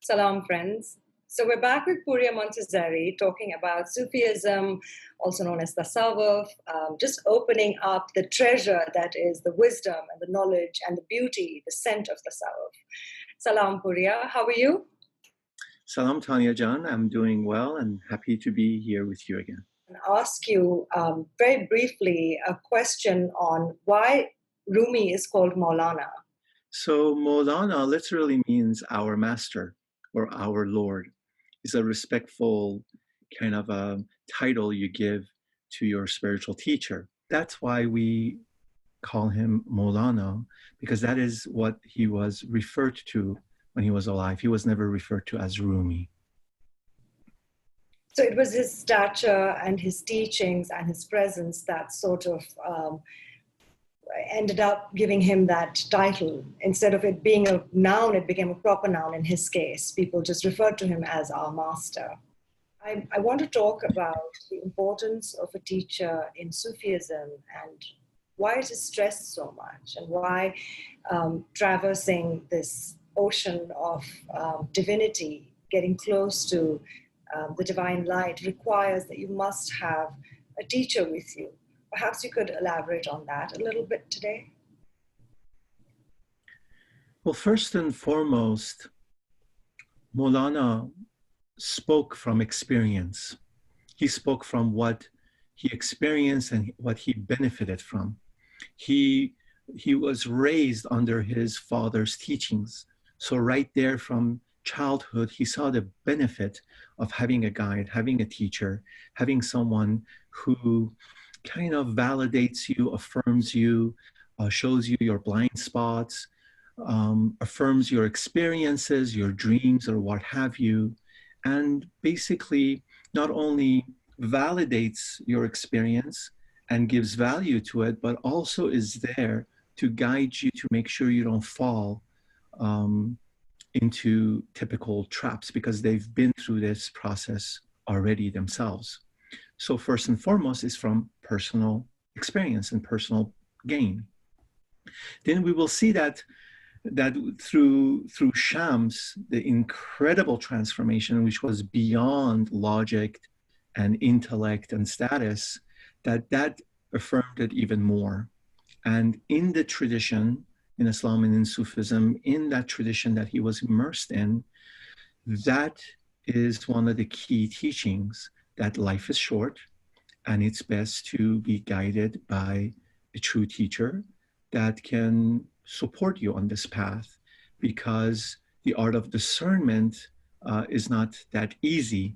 Salam, friends. So we're back with Pouria Montazeri talking about Sufism, also known as Tasawwuf, just opening up the treasure that is the wisdom and the knowledge and the beauty, the scent of Tasawwuf. Salam, Pouria. How are you? Salam, Tanya Jan. I'm doing well and happy to be here with you again. And ask you very briefly a question on why Rumi is called Maulana. So Maulana literally means our master or our Lord. It's a respectful kind of a title you give to your spiritual teacher. That's why we call him Maulana, because that is what he was referred to when he was alive. He was never referred to as Rumi. So it was his stature and his teachings and his presence that sort of ended up giving him that title. Instead of it being a noun, it became a proper noun in his case. People just referred to him as our master. I want to talk about the importance of a teacher in Sufism and why it is stressed so much, and why traversing this ocean of divinity, getting close to the divine light, requires that you must have a teacher with you. Perhaps you could elaborate on that a little bit today. Well, first and foremost, Maulana spoke from experience. He spoke from what he experienced and what he benefited from. He was raised under his father's teachings. So right there from childhood, he saw the benefit of having a guide, having a teacher, having someone who kind of validates you, affirms you, shows you your blind spots, affirms your experiences, your dreams, or what have you, and basically not only validates your experience and gives value to it, but also is there to guide you to make sure you don't fall into typical traps, because they've been through this process already themselves. So first and foremost is from personal experience and personal gain. Then we will see that through Shams, the incredible transformation, which was beyond logic and intellect and status, that affirmed it even more. And in the tradition, in Islam and in Sufism, in that tradition that he was immersed in, that is one of the key teachings, that life is short and it's best to be guided by a true teacher that can support you on this path, because the art of discernment is not that easy.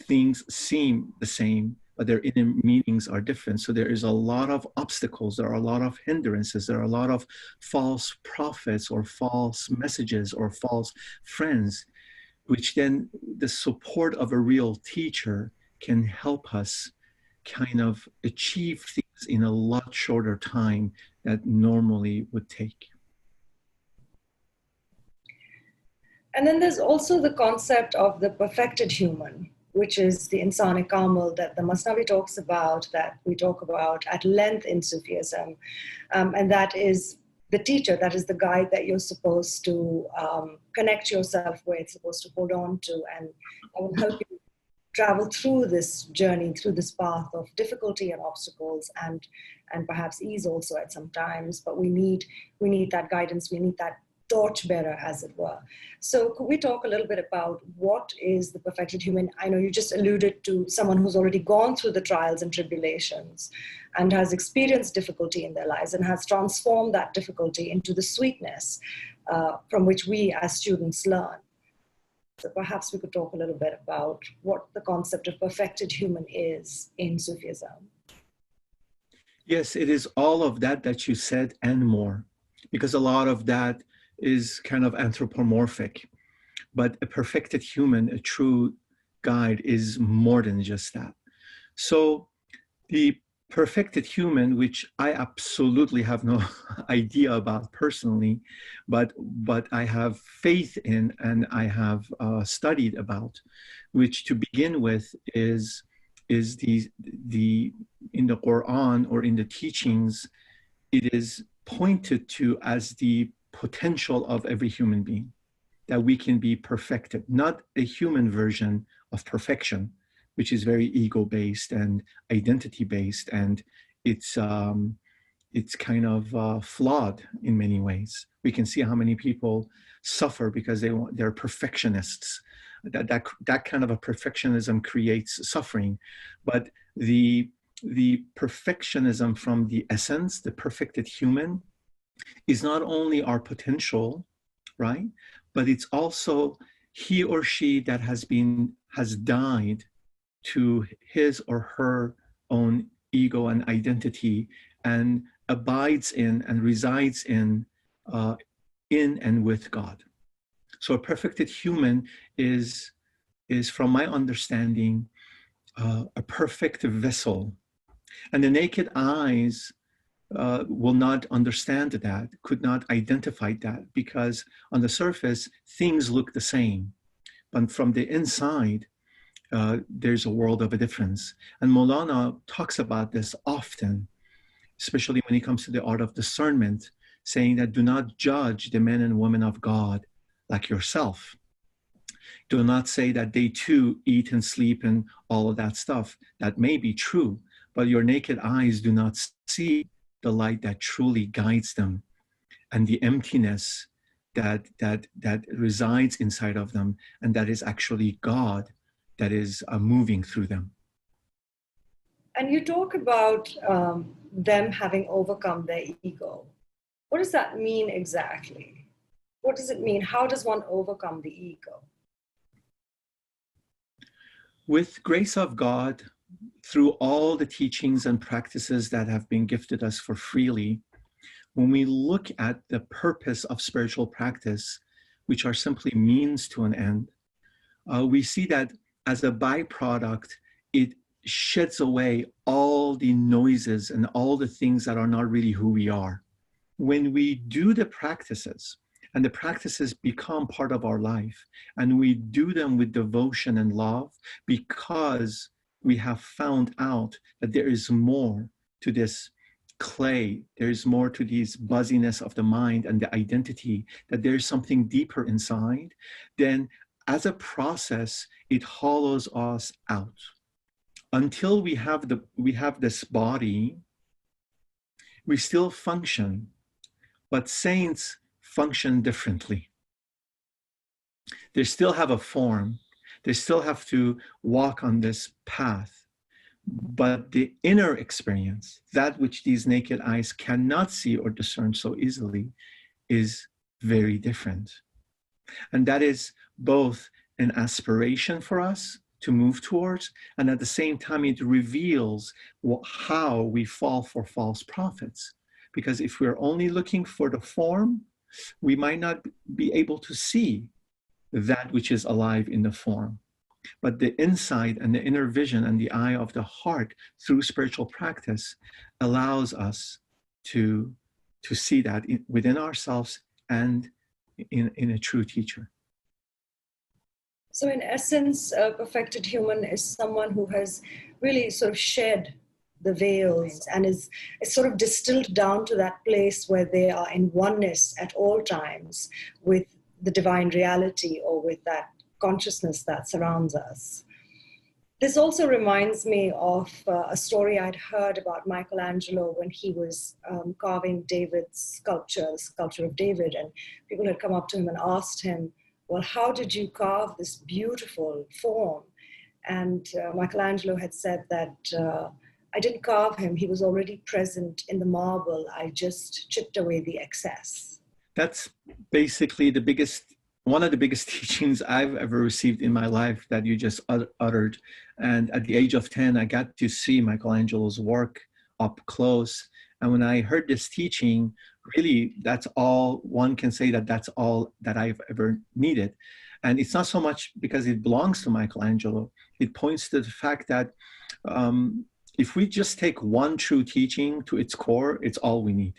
Things seem the same, but their inner meanings are different. So there is a lot of obstacles, there are a lot of hindrances, there are a lot of false prophets or false messages or false friends, which then the support of a real teacher can help us kind of achieve things in a lot shorter time that normally would take. And then there's also the concept of the perfected human, which is the Insan-e Kamil that the Masnavi talks about, that we talk about at length in Sufism. And that is the teacher, that is the guide that you're supposed to connect yourself with, supposed to hold on to, and will help you travel through this journey, through this path of difficulty and obstacles, and perhaps ease also at some times. But we need that guidance, we need that torchbearer, as it were. So could we talk a little bit about what is the perfected human? I know you just alluded to someone who's already gone through the trials and tribulations and has experienced difficulty in their lives and has transformed that difficulty into the sweetness from which we as students learn. So perhaps we could talk a little bit about what the concept of perfected human is in Sufism. Yes, it is all of that you said and more, because a lot of that is kind of anthropomorphic. But a perfected human, a true guide, is more than just that. So the perfected human, which I absolutely have no idea about personally, but I have faith in and I have studied about, which to begin with is the in the Quran or in the teachings, it is pointed to as the potential of every human being. that we can be perfected, not a human version of perfection, which is very ego-based and identity-based, and it's kind of flawed in many ways. We can see how many people suffer because they're perfectionists. That kind of a perfectionism creates suffering, but the perfectionism from the essence, the perfected human, is not only our potential, right? But it's also he or she that has died to his or her own ego and identity, and abides in and resides in and with God. So a perfected human is from my understanding, a perfect vessel. And the naked eyes will not understand that, could not identify that, because on the surface, things look the same. But from the inside, there's a world of a difference. And Maulana talks about this often, especially when it comes to the art of discernment, saying that do not judge the men and women of God like yourself. Do not say that they too eat and sleep and all of that stuff. That may be true, but your naked eyes do not see the light that truly guides them, and the emptiness that resides inside of them, and that is actually God that is moving through them. And you talk about them having overcome their ego. What does that mean exactly? What does it mean? How does one overcome the ego? With grace of God, through all the teachings and practices that have been gifted us for freely, when we look at the purpose of spiritual practice, which are simply means to an end, we see that as a byproduct, it sheds away all the noises and all the things that are not really who we are. When we do the practices, and the practices become part of our life, and we do them with devotion and love, because we have found out that there is more to this clay, there is more to this buzziness of the mind and the identity, that there is something deeper inside, then as a process, it hollows us out. Until we have this body, we still function, but saints function differently. They still have a form. They still have to walk on this path. But the inner experience, that which these naked eyes cannot see or discern so easily, is very different. And that is both an aspiration for us to move towards, and at the same time, it reveals how we fall for false prophets. Because if we're only looking for the form, we might not be able to see that which is alive in the form. But the insight and the inner vision and the eye of the heart through spiritual practice allows us to see that within ourselves and in a true teacher. So in essence, a perfected human is someone who has really sort of shed the veils and is sort of distilled down to that place where they are in oneness at all times with the divine reality, or with that consciousness that surrounds us. This also reminds me of a story I'd heard about Michelangelo when he was carving David's sculpture, the sculpture of David, and people had come up to him and asked him, well, how did you carve this beautiful form? And Michelangelo had said that I didn't carve him, he was already present in the marble, I just chipped away the excess. That's basically one of the biggest teachings I've ever received in my life that you just uttered. And at the age of 10, I got to see Michelangelo's work up close. And when I heard this teaching, really, that's all one can say, that's all that I've ever needed. And it's not so much because it belongs to Michelangelo. It points to the fact that if we just take one true teaching to its core, it's all we need.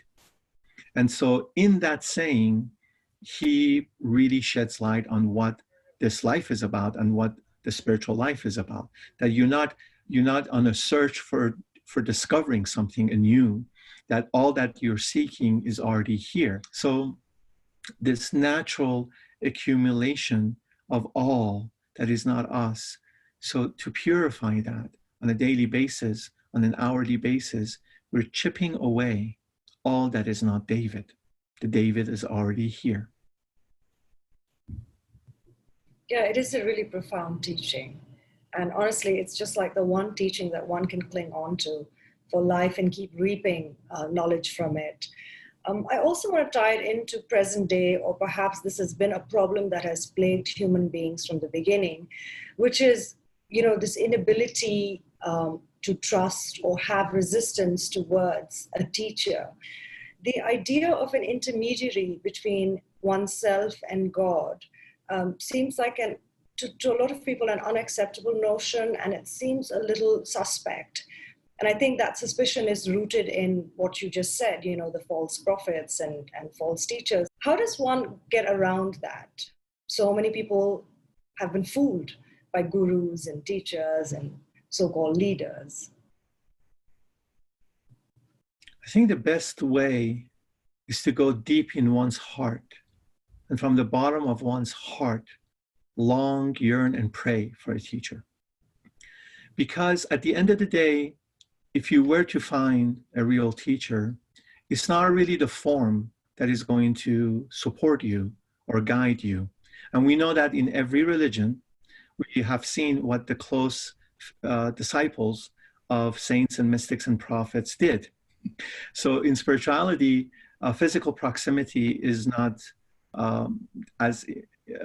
And so in that saying, he really sheds light on what this life is about and what the spiritual life is about. That you're not on a search for discovering something new, that all that you're seeking is already here. So this natural accumulation of all that is not us. So to purify that on a daily basis, on an hourly basis, we're chipping away all that is not David. The David is already here. Yeah, it is a really profound teaching. And honestly, it's just like the one teaching that one can cling on to for life and keep reaping knowledge from it. I also want to tie it into present day, or perhaps this has been a problem that has plagued human beings from the beginning, which is, this inability to trust or have resistance towards a teacher. The idea of an intermediary between oneself and God seems like to a lot of people an unacceptable notion, and it seems a little suspect. And I think that suspicion is rooted in what you just said, the false prophets and false teachers. How does one get around that? So many people have been fooled by gurus and teachers and so-called leaders. I think the best way is to go deep in one's heart, and from the bottom of one's heart, long yearn and pray for a teacher. Because at the end of the day, if you were to find a real teacher, it's not really the form that is going to support you or guide you. And we know that in every religion, we have seen what the close disciples of saints and mystics and prophets did. So in spirituality, physical proximity is not as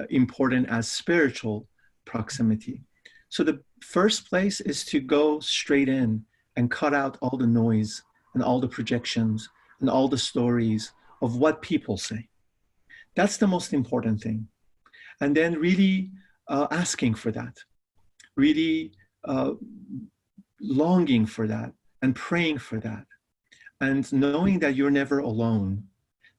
important as spiritual proximity. So the first place is to go straight in and cut out all the noise and all the projections and all the stories of what people say. That's the most important thing. And then really asking for that, really longing for that and praying for that. And knowing that you're never alone,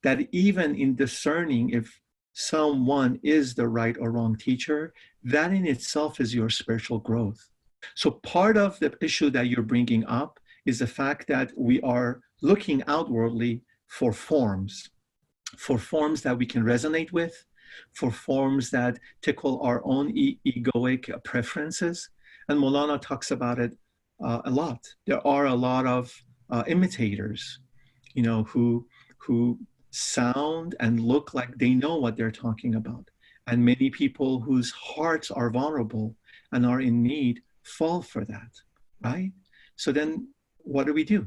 that even in discerning if someone is the right or wrong teacher, that in itself is your spiritual growth. So part of the issue that you're bringing up is the fact that we are looking outwardly for forms that we can resonate with, for forms that tickle our own egoic preferences. And Molana talks about it a lot. There are a lot of imitators, who sound and look like they know what they're talking about. And many people whose hearts are vulnerable and are in need fall for that, right? So then what do?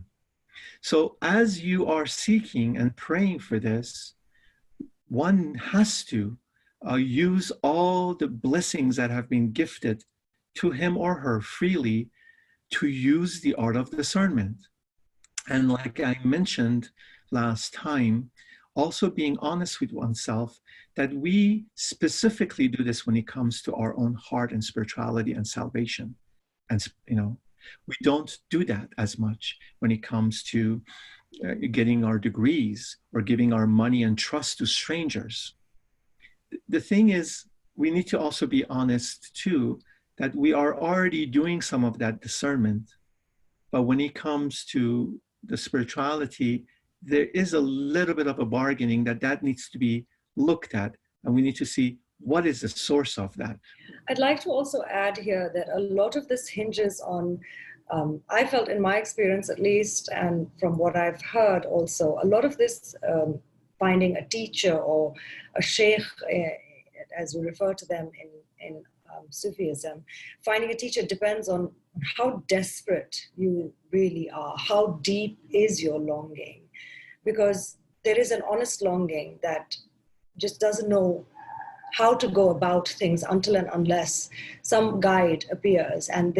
So as you are seeking and praying for this, one has to use all the blessings that have been gifted to him or her freely to use the art of discernment. And like I mentioned last time, also being honest with oneself that we specifically do this when it comes to our own heart and spirituality and salvation. And, we don't do that as much when it comes to getting our degrees or giving our money and trust to strangers. The thing is, we need to also be honest too, that we are already doing some of that discernment. But when it comes to the spirituality, there is a little bit of a bargaining that needs to be looked at, and we need to see what is the source of that. I'd like to also add here that a lot of this hinges on, I felt in my experience at least, and from what I've heard also, a lot of this finding a teacher or a sheikh, as we refer to them in Sufism, finding a teacher depends on how desperate you really are, how deep is your longing. Because there is an honest longing that just doesn't know how to go about things until and unless some guide appears, and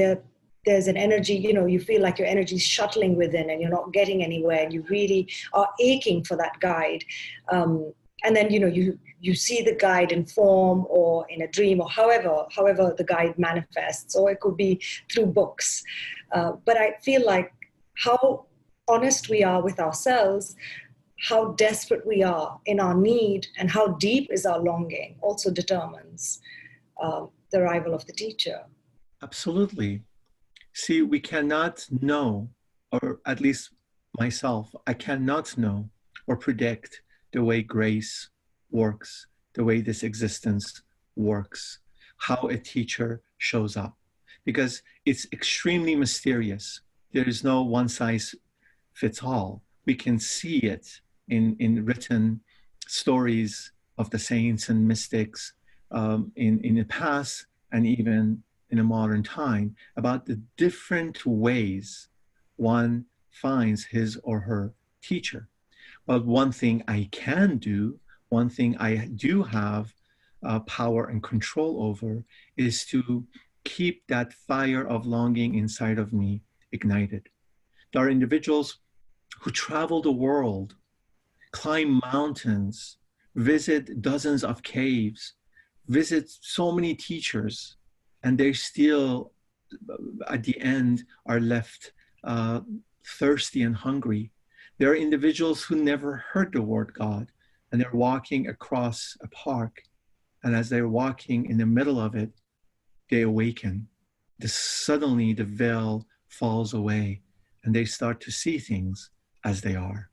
there's an energy, you feel like your energy is shuttling within and you're not getting anywhere, and you really are aching for that guide. And then, you see the guide in form or in a dream or however the guide manifests, or it could be through books. But I feel like how honest we are with ourselves, how desperate we are in our need, and how deep is our longing also determines the arrival of the teacher. Absolutely. See, we cannot know, or at least myself, I cannot know or predict the way grace works, the way this existence works, how a teacher shows up, because it's extremely mysterious. There is no one size fits all. We can see it in written stories of the saints and mystics in the past and even in a modern time about the different ways one finds his or her teacher. But one thing I can do, one thing I do have power and control over is to keep that fire of longing inside of me ignited. There are individuals who travel the world, climb mountains, visit dozens of caves, visit so many teachers, and they still, at the end, are left thirsty and hungry. There are individuals who never heard the word God, and they're walking across a park, and as they're walking in the middle of it, they awaken. Suddenly the veil falls away, and they start to see things as they are.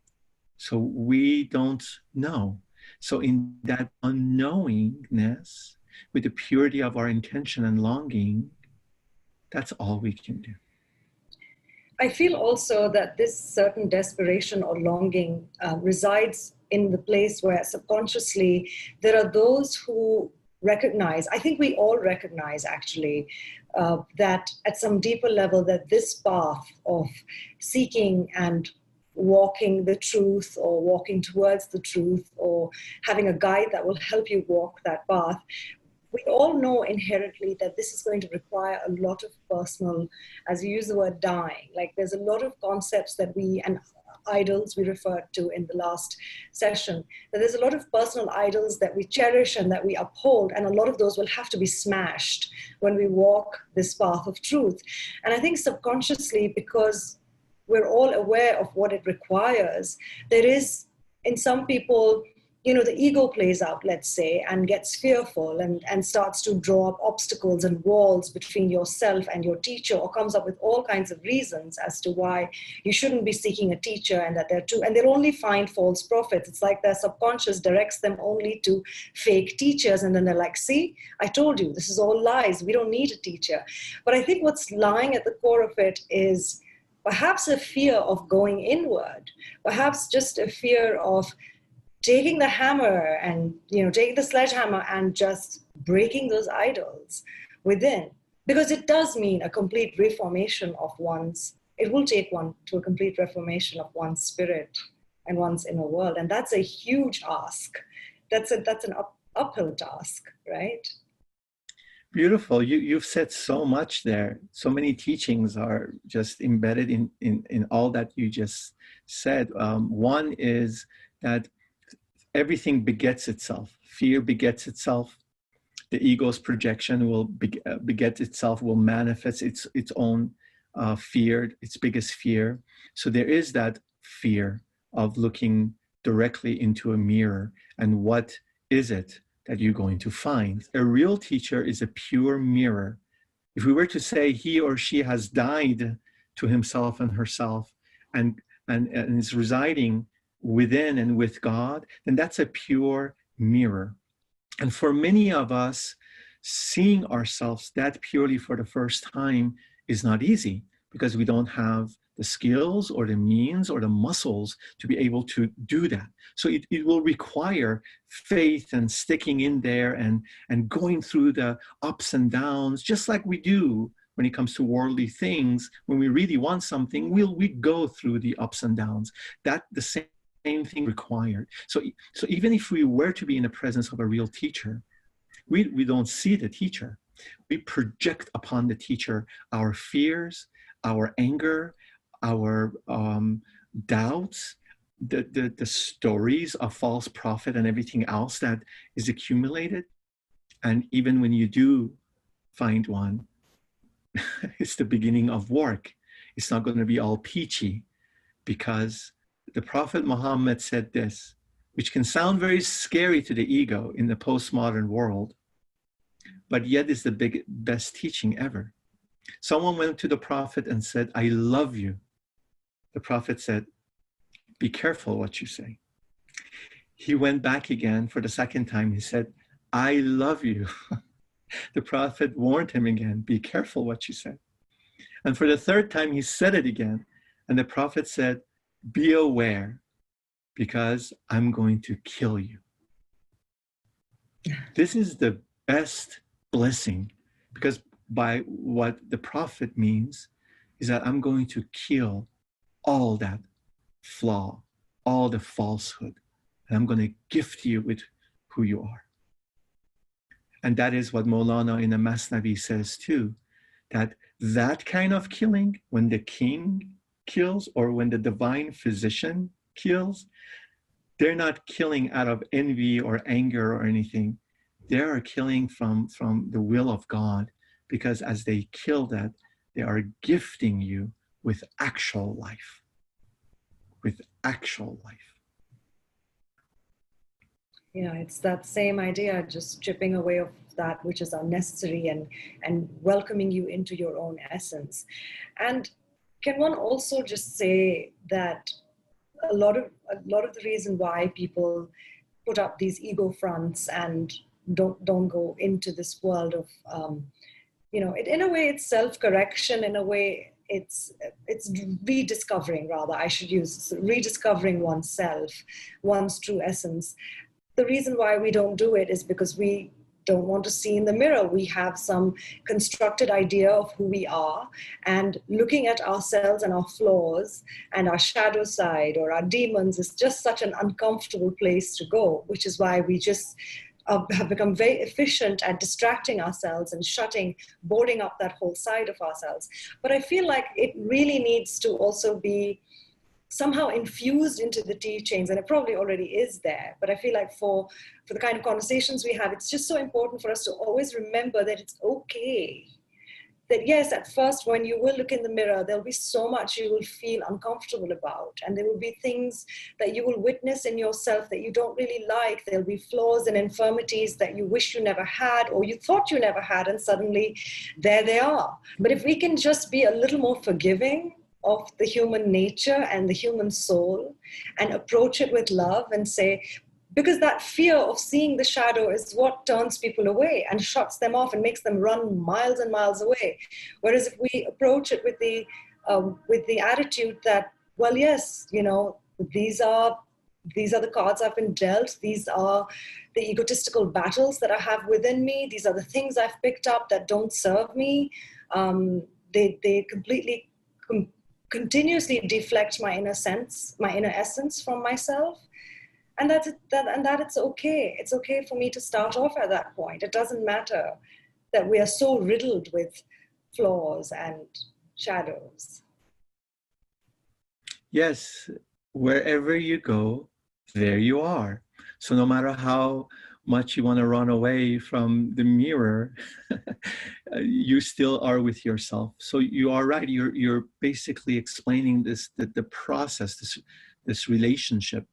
So we don't know. So in that unknowingness, with the purity of our intention and longing, that's all we can do. I feel also that this certain desperation or longing resides in the place where subconsciously there are those who recognize, I think we all recognize actually, that at some deeper level that this path of seeking and walking the truth or walking towards the truth or having a guide that will help you walk that path, we all know inherently that this is going to require a lot of personal, as you use the word dying, like there's a lot of concepts that we, and idols we referred to in the last session, that there's a lot of personal idols that we cherish and that we uphold, and a lot of those will have to be smashed when we walk this path of truth. And I think subconsciously, because we're all aware of what it requires, there is, in some people, the ego plays out, let's say, and gets fearful and starts to draw up obstacles and walls between yourself and your teacher, or comes up with all kinds of reasons as to why you shouldn't be seeking a teacher, and that and they'll only find false prophets. It's like their subconscious directs them only to fake teachers, and then they're like, see, I told you, this is all lies. We don't need a teacher. But I think what's lying at the core of it is perhaps a fear of going inward, perhaps just a fear of taking the hammer and, taking the sledgehammer and just breaking those idols within. Because it does mean a complete reformation of it will take one to a complete reformation of one's spirit and one's inner world. And that's a huge ask. That's an uphill task, right? Beautiful. You've said so much there. So many teachings are just embedded in all that you just said. One is that everything begets itself. Fear begets itself. The ego's projection will beget itself, will manifest its own fear, its biggest fear. So there is that fear of looking directly into a mirror. And what is it that you're going to find? A real teacher is a pure mirror. If we were to say he or she has died to himself and herself and is residing within and with God, then that's a pure mirror. And for many of us, seeing ourselves that purely for the first time is not easy, because we don't have the skills or the means or the muscles to be able to do that. So it will require faith and sticking in there and going through the ups and downs, just like we do when it comes to worldly things. When we really want something, we go through the ups and downs. That the same thing required. So even if we were to be in the presence of a real teacher, we don't see the teacher. We project upon the teacher our fears, our anger, our doubts, the stories of false prophet and everything else that is accumulated. And even when you do find one, it's the beginning of work. It's not going to be all peachy, because the Prophet Muhammad said this, which can sound very scary to the ego in the postmodern world, but yet is the best teaching ever. Someone went to the Prophet and said, I love you. The Prophet said, be careful what you say. He went back again for the second time. He said, I love you. The prophet warned him again, be careful what you say. And for the third time, he said it again. And the prophet said, be aware, because I'm going to kill you. This is the best blessing, because by what the prophet means is that I'm going to kill all that flaw, all the falsehood, and I'm going to gift you with who you are. And that is what Maulana in the Masnavi says too, that kind of killing, when the king kills or when the divine physician kills, they're not killing out of envy or anger or anything. They are killing from the will of God, because as they kill that, they are gifting you with actual life. With actual life. Yeah, it's that same idea, just stripping away of that which is unnecessary and welcoming you into your own essence. And can one also just say that a lot of the reason why people put up these ego fronts and don't go into this world of in a way it's self-correction, in a way it's rediscovering, rather I should use rediscovering oneself, one's true essence. The reason why we don't do it is because we don't want to see in the mirror. We have some constructed idea of who we are, and looking at ourselves and our flaws and our shadow side or our demons is just such an uncomfortable place to go, which is why we just have become very efficient at distracting ourselves and boarding up that whole side of ourselves. But I feel like it really needs to also be somehow infused into the teachings, and it probably already is there, but I feel like for the kind of conversations we have, it's just so important for us to always remember that it's okay. That yes, at first when you will look in the mirror, there'll be so much you will feel uncomfortable about, and there will be things that you will witness in yourself that you don't really like. There'll be flaws and infirmities that you wish you never had, or you thought you never had, and suddenly there they are. But if we can just be a little more forgiving of the human nature and the human soul, and approach it with love and say, because that fear of seeing the shadow is what turns people away and shuts them off and makes them run miles and miles away. Whereas if we approach it with the attitude that, well, yes, these are the cards I've been dealt. These are the egotistical battles that I have within me. These are the things I've picked up that don't serve me. They completely continuously deflect my inner essence from myself. And that it's okay. It's okay for me to start off at that point. It doesn't matter that we are so riddled with flaws and shadows. Yes, wherever you go, there you are. So no matter how much you want to run away from the mirror, you still are with yourself. So you are right. You're basically explaining the process, this relationship,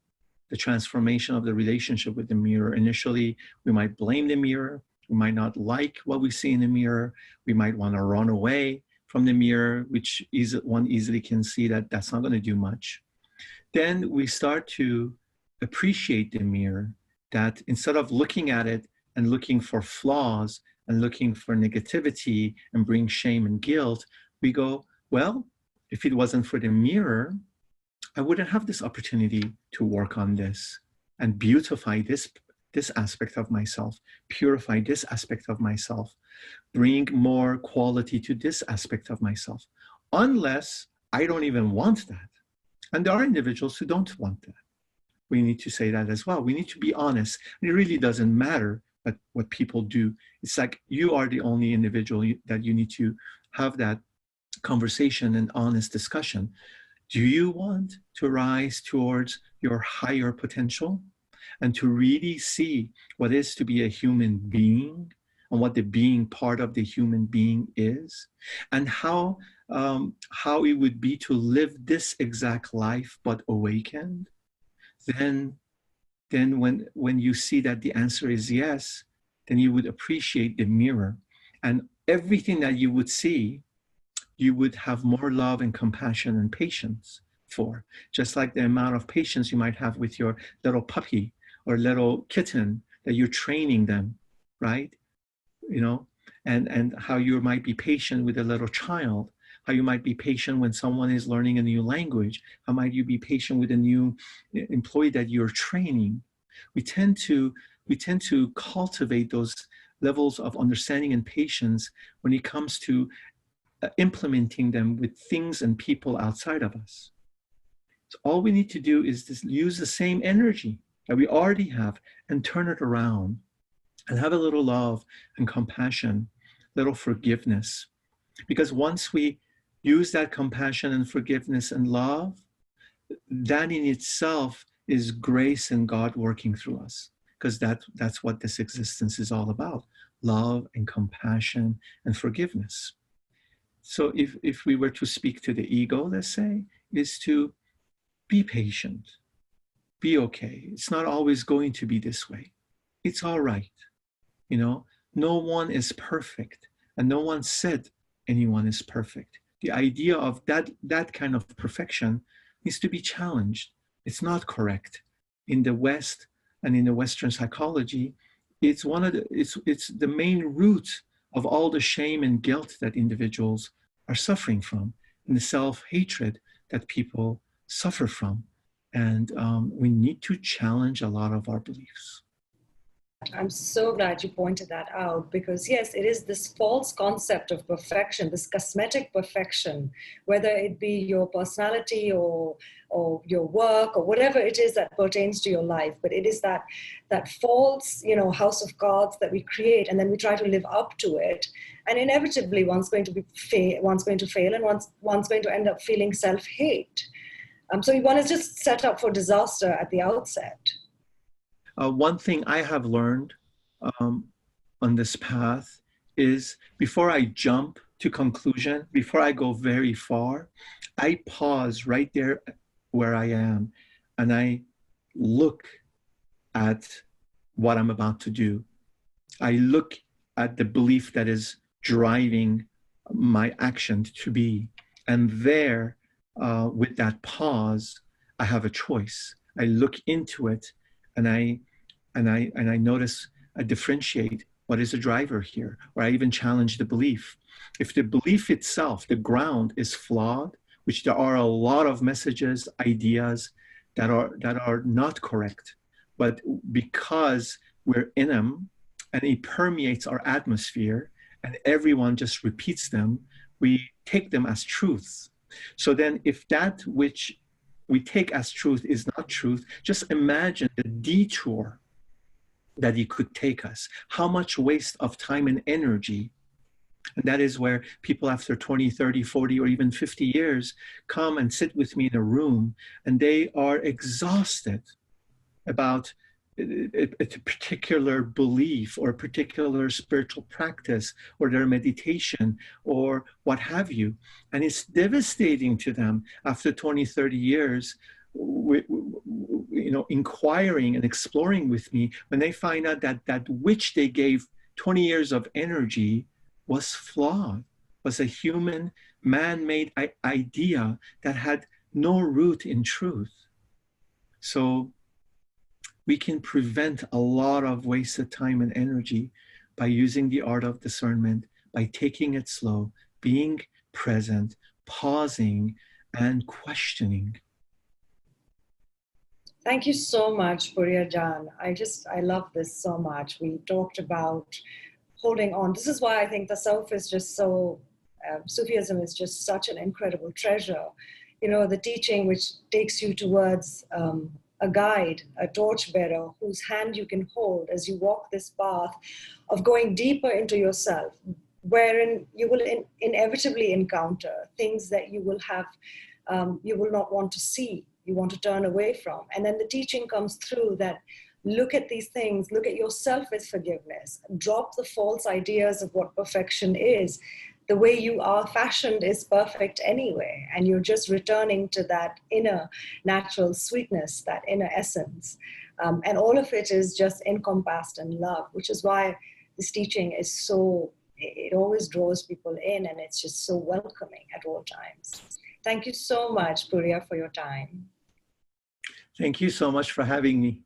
the transformation of the relationship with the mirror. Initially, we might blame the mirror. We might not like what we see in the mirror. We might want to run away from the mirror, which one easily can see that that's not going to do much. Then we start to appreciate the mirror, that instead of looking at it and looking for flaws and looking for negativity and bring shame and guilt, we go, well, if it wasn't for the mirror, I wouldn't have this opportunity to work on this and beautify this aspect of myself, purify this aspect of myself, bring more quality to this aspect of myself, unless I don't even want that. And there are individuals who don't want that. We need to say that as well. We need to be honest. It really doesn't matter what people do. It's like you are the only individual that you need to have that conversation and honest discussion. Do you want to rise towards your higher potential and to really see what it is to be a human being and what the being part of the human being is, and how it would be to live this exact life but awakened? Then when you see that the answer is yes, then you would appreciate the mirror, and everything that you would see, you would have more love and compassion and patience for. Just like the amount of patience you might have with your little puppy or little kitten that you're training them right? You know, and how you might be patient with a little child, how you might be patient when someone is learning a new language, how might you be patient with a new employee that you're training. We tend to cultivate those levels of understanding and patience when it comes to implementing them with things and people outside of us. So all we need to do is just use the same energy that we already have and turn it around and have a little love and compassion, little forgiveness. Because once we use that compassion and forgiveness and love, that in itself is grace and God working through us. Because that's what this existence is all about, love and compassion and forgiveness. So if we were to speak to the ego, let's say, is to be patient, be okay. It's not always going to be this way. It's all right. You know, no one is perfect, and no one said anyone is perfect. The idea of that kind of perfection needs to be challenged. It's not correct. In the West and in the Western psychology, it's it's the main root of all the shame and guilt that individuals are suffering from, and the self-hatred that people suffer from. And we need to challenge a lot of our beliefs. I'm so glad you pointed that out, because yes, it is this false concept of perfection, this cosmetic perfection, whether it be your personality or your work or whatever it is that pertains to your life. But it is that false, house of cards that we create, and then we try to live up to it. And inevitably one's going to fail, and one's going to end up feeling self-hate. So one is just set up for disaster at the outset. One thing I have learned on this path is, before I jump to conclusion, before I go very far, I pause right there where I am and I look at what I'm about to do. I look at the belief that is driving my action to be. And there, with that pause, I have a choice. I look into it and I notice, I differentiate what is the driver here, or I even challenge the belief. If the belief itself, the ground, is flawed, which there are a lot of messages, ideas that are not correct, but because we're in them and it permeates our atmosphere and everyone just repeats them, we take them as truths. So then if that which we take as truth is not truth, just imagine the detour that it could take us, how much waste of time and energy. And that is where people after 20, 30, 40, or even 50 years come and sit with me in a room, and they are exhausted about a particular belief or a particular spiritual practice or their meditation or what have you. And it's devastating to them after 20, 30 years, inquiring and exploring with me, when they find out that which they gave 20 years of energy was flawed, was a human man-made idea that had no root in truth. So we can prevent a lot of wasted time and energy by using the art of discernment, by taking it slow, being present, pausing, and questioning. Thank you so much, Pouria Jan. I love this so much. We talked about holding on. This is why I think the Self is just so, Sufism is just such an incredible treasure. The teaching which takes you towards a guide, a torchbearer whose hand you can hold as you walk this path of going deeper into yourself, wherein you will inevitably encounter things that you will not want to see, you want to turn away from. And then the teaching comes through that look at these things, look at yourself with forgiveness, drop the false ideas of what perfection is. The way you are fashioned is perfect anyway, and you're just returning to that inner natural sweetness, that inner essence. And all of it is just encompassed in love, which is why this teaching is so, it always draws people in, and it's just so welcoming at all times. Thank you so much, Pouria, for your time. Thank you so much for having me.